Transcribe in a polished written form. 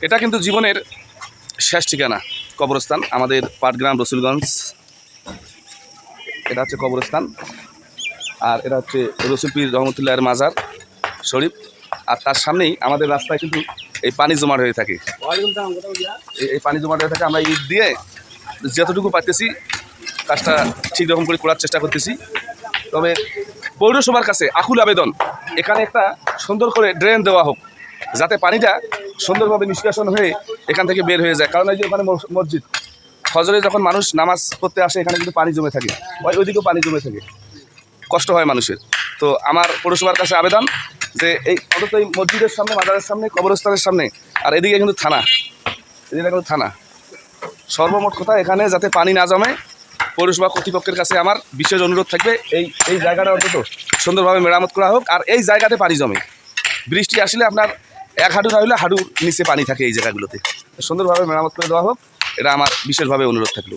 এটা কিন্তু জীবনের শেষ ঠিকানা কবরস্থান, আমাদের পাটগ্রাম রসুলগঞ্জ। এটা হচ্ছে কবরস্থান, আর এটা হচ্ছে রসুলপীর রহমতুল্লাহের মাজার শরীফ। আর তার সামনেই আমাদের রাস্তায় কিন্তু এই পানি জমাট হয়ে থাকে। এই পানি জমাট হয়ে থাকে, আমরা ইট দিয়ে যতটুকু পারতেছি কাজটা ঠিক রকম করে করার চেষ্টা করতেছি। তবে পৌরসভার কাছে আকুল আবেদন, এখানে একটা সুন্দর করে ড্রেন দেওয়া হোক, যাতে পানিটা সুন্দরভাবে নিষ্কাশন হয়ে এখান থেকে বের হয়ে যায়। কারণ এই যে ওখানে মসজিদ, ফজরে যখন মানুষ নামাজ পড়তে আসে এখানে কিন্তু পানি জমে থাকে, ওইদিকেও পানি জমে থাকে, কষ্ট হয় মানুষের। তো আমার পৌরসভার কাছে আবেদন যে এই অন্তত এই মসজিদের সামনে, মাজারের সামনে, কবরস্থানের সামনে, আর এদিকে কিন্তু থানা, এদিকে কিন্তু থানা, সর্বমোট কথা এখানে যাতে পানি না জমে, পৌরসভা কর্তৃপক্ষের কাছে আমার বিশেষ অনুরোধ থাকবে এই জায়গাটা অন্তত সুন্দরভাবে মেরামত করা হোক। আর এই জায়গাতে পানি জমে, বৃষ্টি আসলে আপনার এক হাঁটু না হলে হাঁটুর নিচে পানি থাকে এই জায়গাগুলোতে, সুন্দরভাবে মেরামত করে দেওয়া হোক, এটা আমার বিশেষভাবে অনুরোধ থাকলো।